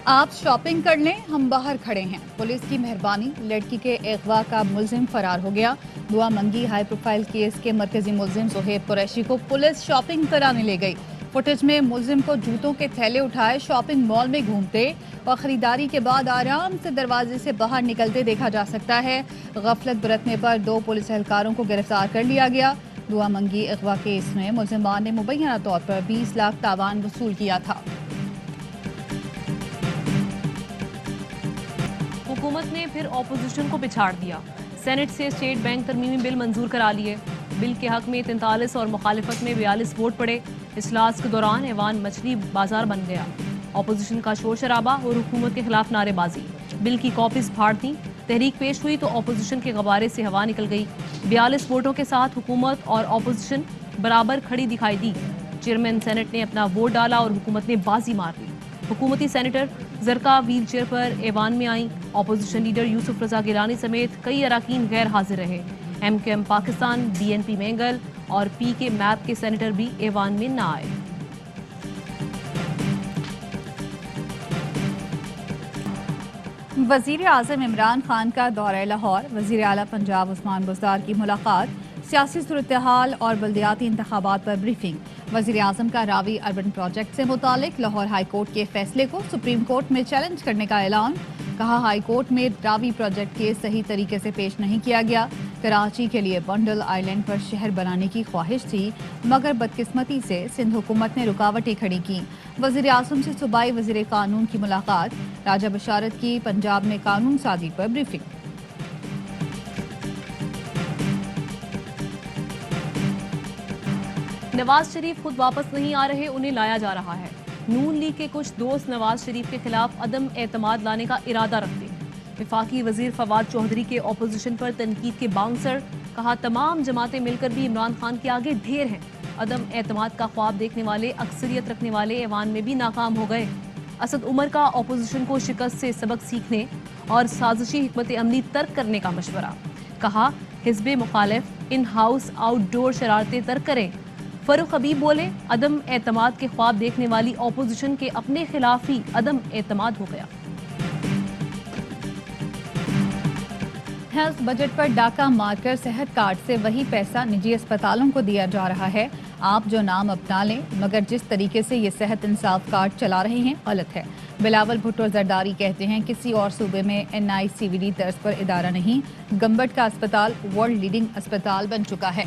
آپ شاپنگ کر لیں، ہم باہر کھڑے ہیں۔ پولیس کی مہربانی، لڑکی کے اغوا کا ملزم فرار ہو گیا۔ دعا منگی ہائی پروفائل کیس کے مرکزی ملزم زہیب قریشی کو پولیس شاپنگ کرانے لے گئی۔ فوٹیج میں ملزم کو جوتوں کے تھیلے اٹھائے شاپنگ مال میں گھومتے اور خریداری کے بعد آرام سے دروازے سے باہر نکلتے دیکھا جا سکتا ہے۔ غفلت برتنے پر 2 پولیس اہلکاروں کو گرفتار کر لیا گیا۔ دعا منگی اغوا کیس میں ملزمان نے مبینہ طور پر 20 لاکھ تاوان وصول کیا تھا۔ حکومت نے پھر اپوزیشن کو پچھاڑ دیا۔ سینٹ سے اسٹیٹ بینک ترمیمی بل منظور کرا لیے۔ بل کے حق میں 43 اور مخالفت میں 42 ووٹ پڑے۔ اجلاس کے دوران ایوان مچھلی بازار بن گیا۔ اپوزیشن کا شور شرابہ اور حکومت کے خلاف نعرے بازی۔ بل کی کاپیز پھاڑ دیں۔ تحریک پیش ہوئی تو اپوزیشن کے غبارے سے ہوا نکل گئی۔ 42 ووٹوں کے ساتھ حکومت اور اپوزیشن برابر کھڑی دکھائی دی۔ چیئرمین سینٹ نے اپنا ووٹ ڈالا اور حکومت نے بازی مار لی۔ حکومتی سینیٹر زرکا ویل چیئر پر ایوان میں آئیں۔ اپوزیشن لیڈر یوسف رضا گیلانی سمیت کئی اراکین غیر حاضر رہے۔ M Q M Pakistan, B N P Mengal اور پی کے میپ کے سینیٹر بھی ایوان میں نہ آئے۔ وزیر اعظم عمران خان کا دورہ لاہور، وزیر اعلیٰ پنجاب عثمان بزدار کی ملاقات، سیاسی صورتحال اور بلدیاتی انتخابات پر بریفنگ۔ وزیر اعظم کا راوی اربن پروجیکٹ سے متعلق لاہور ہائی کورٹ کے فیصلے کو سپریم کورٹ میں چیلنج کرنے کا اعلان۔ کہا ہائی کورٹ میں راوی پروجیکٹ کیس صحیح طریقے سے پیش نہیں کیا گیا۔ کراچی کے لیے بنڈل آئیلینڈ پر شہر بنانے کی خواہش تھی مگر بدقسمتی سے سندھ حکومت نے رکاوٹیں کھڑی کیں۔ وزیر اعظم سے صوبائی وزیر قانون کی ملاقات، راجہ بشارت کی پنجاب میں قانون سازی پر بریفنگ۔ نواز شریف خود واپس نہیں آ رہے، انہیں لایا جا رہا ہے۔ نون لیگ کے کچھ دوست نواز شریف کے خلاف عدم اعتماد لانے کا ارادہ رکھتے ہیں۔ وفاقی وزیر فواد چودھری کے اپوزیشن پر تنقید کے باؤنسر، کہا تمام جماعتیں مل کر بھی عمران خان کے آگے ڈھیر ہیں۔ عدم اعتماد کا خواب دیکھنے والے اکثریت رکھنے والے ایوان میں بھی ناکام ہو گئے۔ اسد عمر کا اپوزیشن کو شکست سے سبق سیکھنے اور سازشی حکمت عملی ترک کرنے کا مشورہ۔ کہا حزب مخالف ان ہاؤس آؤٹ ڈور شرارتیں ترک کریں۔ فاروق حبیب بولے عدم اعتماد کے خواب دیکھنے والی اپوزیشن کے اپنے خلاف ہی عدم اعتماد ہو گیا۔ ہیلتھ بجٹ پر ڈاکہ مار کر صحت کارڈ سے وہی پیسہ نجی اسپتالوں کو دیا جا رہا ہے۔ آپ جو نام اپنا لیں مگر جس طریقے سے یہ صحت انصاف کارڈ چلا رہے ہیں غلط ہے۔ بلاول بھٹو زرداری کہتے ہیں کسی اور صوبے میں این آئی سی وی ڈی طرز پر ادارہ نہیں، گمبٹ کا اسپتال ورلڈ لیڈنگ اسپتال بن چکا ہے۔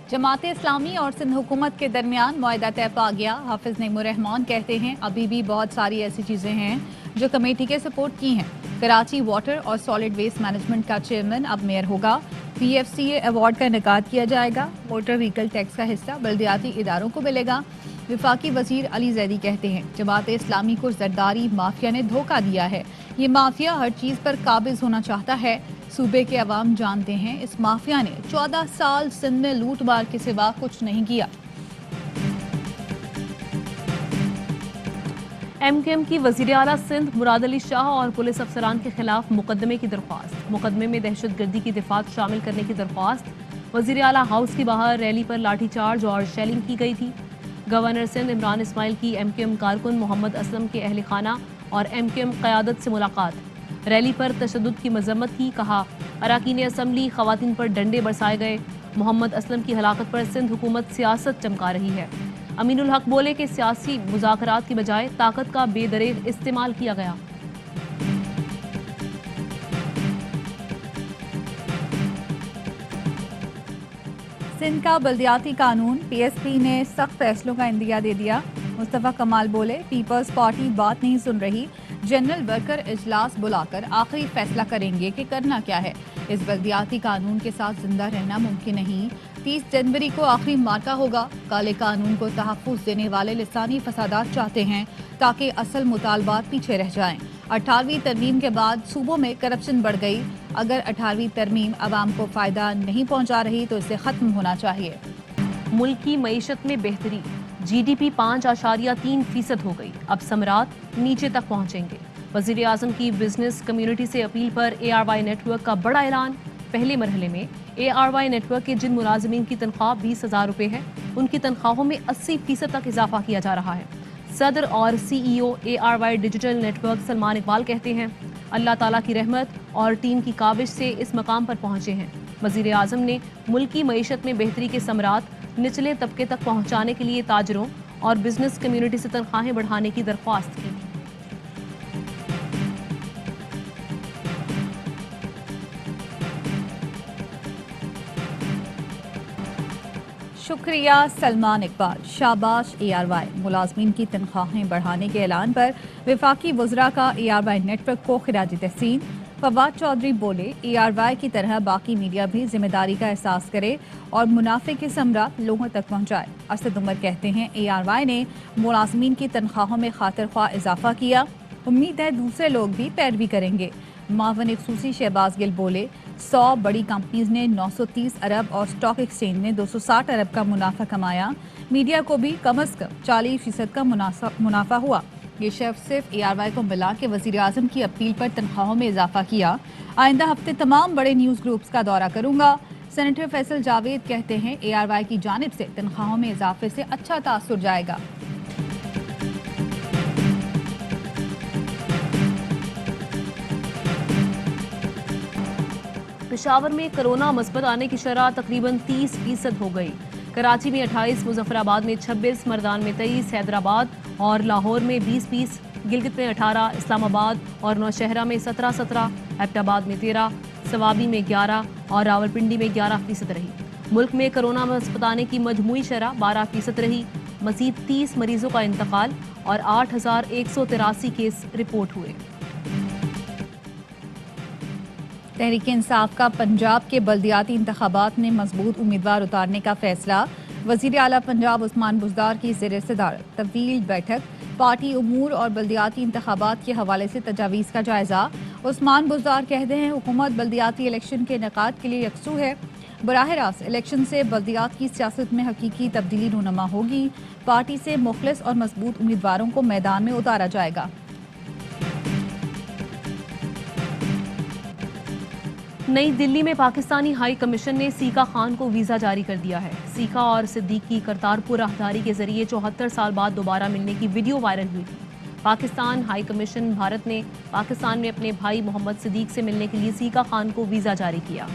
جماعت اسلامی اور سندھ حکومت کے درمیان معاہدہ طے پا گیا۔ حافظ نعیم الرحمان کہتے ہیں ابھی بھی بہت ساری ایسی چیزیں ہیں جو کمیٹی کے سپورٹ کی ہیں۔ کراچی واٹر اور سالڈ ویسٹ مینجمنٹ کا چیئرمین اب میئر ہوگا۔ پی ایف سی اے ایوارڈ کا انعقاد کیا جائے گا۔ موٹر وہیکل ٹیکس کا حصہ بلدیاتی اداروں کو ملے گا۔ وفاقی وزیر علی زیدی کہتے ہیں جماعت اسلامی کو زرداری مافیا نے دھوکہ دیا ہے۔ یہ مافیا ہر چیز پر قابض ہونا چاہتا ہے۔ صوبے کے عوام جانتے ہیں اس مافیا نے 14 سال سندھ میں لوٹ مار کے سوا کچھ نہیں کیا۔ ایم کیو ایم کی وزیر اعلیٰ سندھ مراد علی شاہ اور پولیس افسران کے خلاف مقدمے کی درخواست۔ مقدمے میں دہشت گردی کی دفعات شامل کرنے کی درخواست۔ وزیر اعلیٰ ہاؤس کے باہر ریلی پر لاٹھی چارج اور شیلنگ کی گئی تھی۔ گورنر سندھ عمران اسماعیل کی ایم کیو ایم کارکن محمد اسلم کے اہل خانہ اور ایم کیو ایم قیادت سے ملاقات۔ ریلی پر تشدد کی مذمت کی، کہا اراکین اسمبلی خواتین پر ڈنڈے برسائے گئے۔ محمد اسلم کی ہلاکت پر سندھ حکومت سیاست چمکا رہی ہے۔ امین الحق بولے کہ سیاسی مذاکرات کی بجائے طاقت کا بے دریغ استعمال کیا گیا۔ سندھ کا بلدیاتی قانون، پی ایس پی نے سخت فیصلوں کا عندیہ دے دیا۔ مصطفیٰ کمال بولے پیپلز پارٹی بات نہیں سن رہی، جنرل ورکر اجلاس بلا کر آخری فیصلہ کریں گے کہ کرنا کیا ہے۔ اس بلدیاتی قانون کے ساتھ زندہ رہنا ممکن نہیں۔ 30 جنوری کو آخری مارکہ ہوگا۔ کالے قانون کو تحفظ دینے والے لسانی فسادات چاہتے ہیں تاکہ اصل مطالبات پیچھے رہ جائیں۔ 18ویں ترمیم کے بعد صوبوں میں کرپشن بڑھ گئی۔ اگر 18ویں ترمیم عوام کو فائدہ نہیں پہنچا رہی تو اسے ختم ہونا چاہیے۔ ملک کی معیشت میں بہتری، جی ڈی پی 5.3% ہو گئی۔ اب ثمرات نیچے تک پہنچیں گے۔ وزیر اعظم کی بزنس کمیونٹی سے اپیل پر A R Y network کا بڑا اعلان۔ پہلے مرحلے میں A R Y network کے جن ملازمین کی تنخواہ 20,000 روپے ہے، ان کی تنخواہوں میں 80% تک اضافہ کیا جا رہا ہے۔ صدر اور CEO ARY digital network Salman Iqbal کہتے ہیں اللہ تعالیٰ کی رحمت اور ٹیم کی کاوش سے اس مقام پر پہنچے ہیں۔ وزیر اعظم نے ملکی معیشت میں بہتری کے ثمرات نچلے طبقے تک پہنچانے کے لیے تاجروں اور بزنس کمیونٹی سے تنخواہیں بڑھانے کی درخواست کی۔ شکریہ سلمان اقبال۔ شاباش ARY۔ ملازمین کی تنخواہیں بڑھانے کے اعلان پر وفاقی وزراء کا ARY نیٹ ورک کو خراج تحسین۔ فواد چودھری بولے ARY کی طرح باقی میڈیا بھی ذمہ داری کا احساس کرے اور منافع کے ثمرات لوگوں تک پہنچائے۔ اسد عمر کہتے ہیں ARY نے ملازمین کی تنخواہوں میں خاطر خواہ اضافہ کیا، امید ہے دوسرے لوگ بھی پیروی کریں گے۔ معاون خصوصی شہباز گل بولے 100 بڑی کمپنیز نے 930 ارب اور اسٹاک ایکسچینج نے 260 ارب کا منافع کمایا، میڈیا کو بھی کم از کم 40% کا منافع ہوا۔ یہ شخص صرف ARY کو ملا کہ وزیر اعظم کی اپیل پر تنخواہوں میں اضافہ کیا۔ آئندہ ہفتے تمام بڑے نیوز گروپس کا دورہ کروں گا۔ سینیٹر فیصل جاوید کہتے ہیں ARY کی جانب سے تنخواہوں میں اضافے سے اچھا تاثر جائے گا۔ پشاور میں کرونا مثبت آنے کی شرح تقریباً 30% ہو گئی۔ کراچی میں 28، مظفر آباد میں 26، مردان میں 23، حیدرآباد اور لاہور میں 20، گلگت میں 18، اسلام آباد اور نوشہرہ میں 17، ایبٹ آباد میں 13، سوابی میں 11 اور راولپنڈی میں 11% رہی۔ ملک میں کرونا مثبت آنے کی مجموعی شرح 12% رہی۔ مزید 30 مریضوں کا انتقال اور 8183 کیس رپورٹ ہوئے۔ تحریک انصاف کا پنجاب کے بلدیاتی انتخابات میں مضبوط امیدوار اتارنے کا فیصلہ۔ وزیر اعلیٰ پنجاب عثمان بزدار کی زیر صدارت طویل بیٹھک، پارٹی امور اور بلدیاتی انتخابات کے حوالے سے تجاویز کا جائزہ۔ عثمان بزدار کہتے ہیں حکومت بلدیاتی الیکشن کے انعقاد کے لیے یکسو ہے۔ براہ راست الیکشن سے بلدیات کی سیاست میں حقیقی تبدیلی رونما ہوگی۔ پارٹی سے مخلص اور مضبوط امیدواروں کو میدان میں اتارا جائے گا۔ نئی دلی میں پاکستانی ہائی کمیشن نے سیکا خان کو ویزا جاری کر دیا ہے۔ سیکا اور صدیق کی کرتارپور راہداری کے ذریعے 74 سال بعد دوبارہ ملنے کی ویڈیو وائرل ہوئی تھی۔ پاکستان ہائی کمیشن بھارت نے پاکستان میں اپنے بھائی محمد صدیق سے ملنے کے لیے سیکا خان کو ویزا جاری کیا۔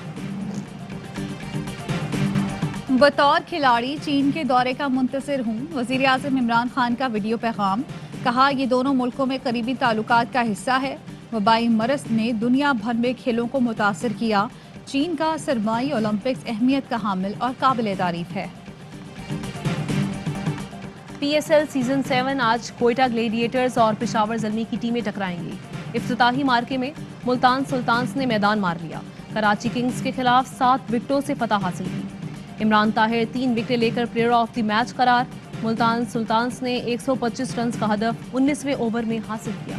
بطور کھلاڑی چین کے دورے کا منتظر ہوں، وزیر اعظم عمران خان کا ویڈیو پیغام۔ کہا یہ دونوں ملکوں میں قریبی تعلقات کا حصہ ہے۔ وبائی مرض نے دنیا بھر میں کھیلوں کو متاثر کیا۔ چین کا سرمائی اولمپکس اہمیت کا حامل اور قابل تعریف ہے۔ PSL سیزن 7 آج کوئٹہ گلیڈیٹرز اور پشاور زلمی کی ٹیمیں ٹکرائیں گی۔ افتتاحی مارکے میں ملتان سلطانز نے میدان مار لیا۔ کراچی کنگز کے خلاف 7 وکٹوں سے فتح حاصل کی۔ عمران طاہر 3 وکٹیں لے کر پلیئر آف دی میچ قرار۔ ملتان سلطانز نے 125 رنز کا ہدف 19ویں اوور میں حاصل کیا۔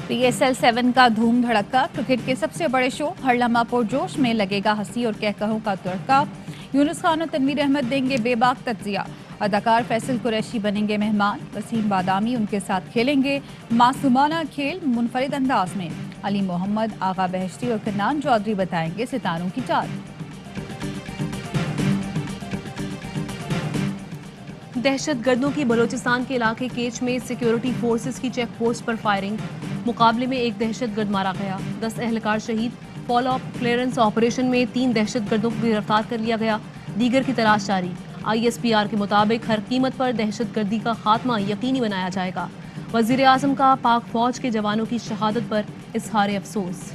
PSL 7 کا دھوم دھڑکا۔ کرکٹ کے سب سے بڑے شو ہر لمحہ پرجوش میں لگے گا ہنسی اور کہکہوں کا تڑکا۔ یونس خان اور تنویر احمد دیں گے بے باک تجزیہ۔ اداکار فیصل قریشی بنیں گے مہمان۔ وسیم بادامی ان کے ساتھ کھیلیں گے معصومانہ کھیل منفرد انداز میں۔ علی محمد، آغا بہشتی اور کنان چودھری بتائیں گے ستاروں کی چال۔ دہشت گردوں کی بلوچستان کے علاقے کیچ میں سیکیورٹی فورسز کی چیک پوسٹ پر فائرنگ۔ مقابلے میں ایک دہشت گرد مارا گیا، 10 اہلکار شہید۔ فالو اپ کلیئرنس آپریشن میں 3 دہشت گردوں کو گرفتار کر لیا گیا، دیگر کی تلاش جاری۔ ISPR کے مطابق ہر قیمت پر دہشت گردی کا خاتمہ یقینی بنایا جائے گا۔ وزیر اعظم کا پاک فوج کے جوانوں کی شہادت پر اظہار افسوس۔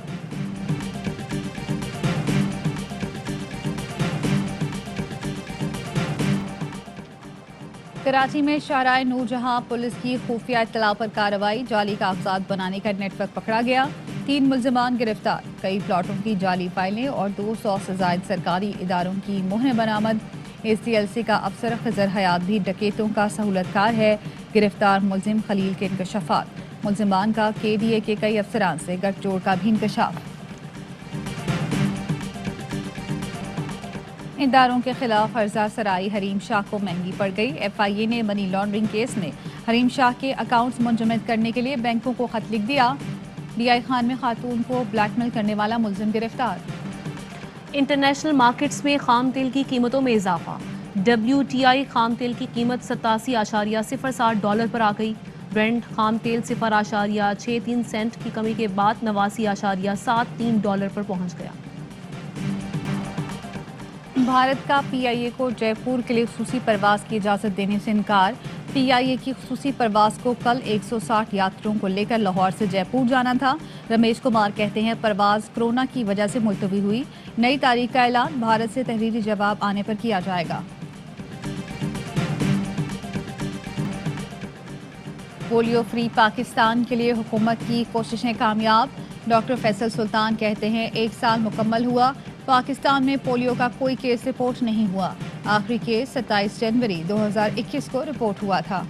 کراچی میں شاہراہ نور جہاں پولیس کی خفیہ اطلاع پر کارروائی، جعلی کاغذات بنانے کا نیٹ ورک پکڑا گیا، 3 ملزمان گرفتار، کئی پلاٹوں کی جعلی فائلیں اور 200 سے زائد سرکاری اداروں کی مہریں برآمد۔ ACLC کا افسر خضر حیات بھی ڈکیتوں کا سہولت کار ہے، گرفتار ملزم خلیل کے انکشافات، ملزمان کا KDA کے کئی افسران سے گٹھ جوڑ کا بھی انکشاف۔ اداروں کے خلاف عرضہ سرائی حریم شاہ کو مہنگی پڑ گئی۔ FIA نے منی لانڈرنگ کیس میں حریم شاہ کے اکاؤنٹس منجمد کرنے کے لیے بینکوں کو خط لکھ دیا۔ DI خان میں خاتون کو بلیک میل کرنے والا ملزم گرفتار۔ انٹرنیشنل مارکیٹس میں خام تیل کی قیمتوں میں اضافہ. WTI خام تیل کی قیمت $87.07 پر آ گئی. برنٹ خام تیل $0.63 کی کمی کے بعد $89.73 پر پہنچ گیا. بھارت کا PIA کو جے پور کے لیے خصوصی پرواز کی اجازت دینے سے انکار. PIA کی خصوصی پرواز کو کل 160 یاتریوں کو لے کر لاہور سے جے پور جانا تھا. رمیش کمار کہتے ہیں پرواز کورونا کی وجہ سے ملتوی ہوئی. نئی تاریخ کا اعلان بھارت سے تحریری جواب آنے پر کیا جائے گا. پولیو فری پاکستان کے لیے حکومت کی کوششیں کامیاب. ڈاکٹر فیصل سلطان کہتے ہیں 1 سال مکمل ہوا, پاکستان میں پولیو کا کوئی کیس رپورٹ نہیں ہوا. آخری کیس 27 جنوری 2021 کو رپورٹ ہوا تھا.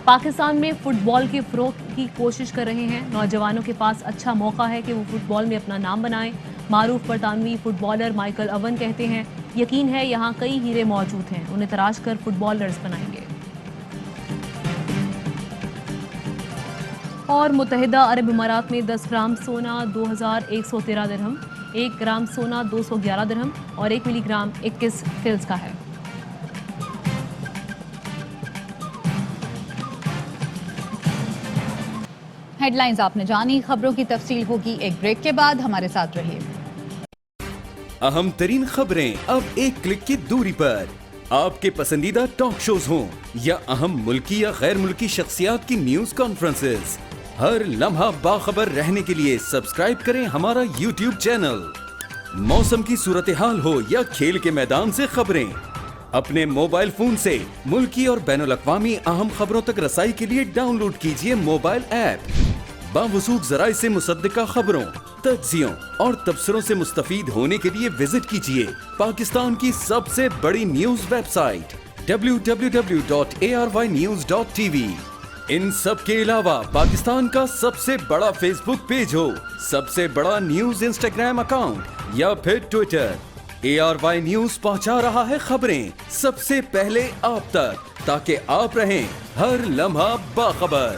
پاکستان میں فٹ بال کے فروغ کی کوشش کر رہے ہیں. نوجوانوں کے پاس اچھا موقع ہے کہ وہ فٹ بال میں اپنا نام بنائیں. معروف برطانوی فٹ بالر مائیکل اوون کہتے ہیں یقین ہے یہاں کئی ہیرے موجود ہیں, انہیں تراش کر فٹ بالرز بنائیں گے. اور متحدہ عرب امارات میں 10 گرام سونا 2113 درہم, 1 گرام سونا 211 درہم اور 1 ملی گرام 21 فلز کا ہے. ہیڈ لائنز آپ نے جانی, خبروں کی تفصیل ہوگی ایک بریک کے بعد. ہمارے ساتھ رہیے. اہم ترین خبریں اب ایک کلک کی دوری پر. آپ کے پسندیدہ ٹاک شوز ہوں یا اہم ملکی یا غیر ملکی شخصیات کی نیوز کانفرنسز, ہر لمحہ باخبر رہنے کے لیے سبسکرائب کریں ہمارا YouTube چینل. موسم کی صورتحال ہو یا کھیل کے میدان سے خبریں, اپنے موبائل فون سے ملکی اور بین الاقوامی اہم خبروں تک رسائی کے لیے ڈاؤن لوڈ کیجیے موبائل ایپ. باوثوق ذرائع سے مصدقہ خبروں, تجزیوں اور تبصروں سے مستفید ہونے کے لیے وزٹ کیجیے پاکستان کی سب سے بڑی نیوز ویب سائٹ www.arYnews.tv. ان سب کے علاوہ پاکستان کا سب سے بڑا فیس بک پیج ہو, سب سے بڑا نیوز انسٹاگرام اکاؤنٹ یا پھر ٹویٹر, ARY نیوز پہنچا رہا ہے خبریں سب سے پہلے آپ تک, تاکہ آپ رہیں ہر لمحہ باخبر.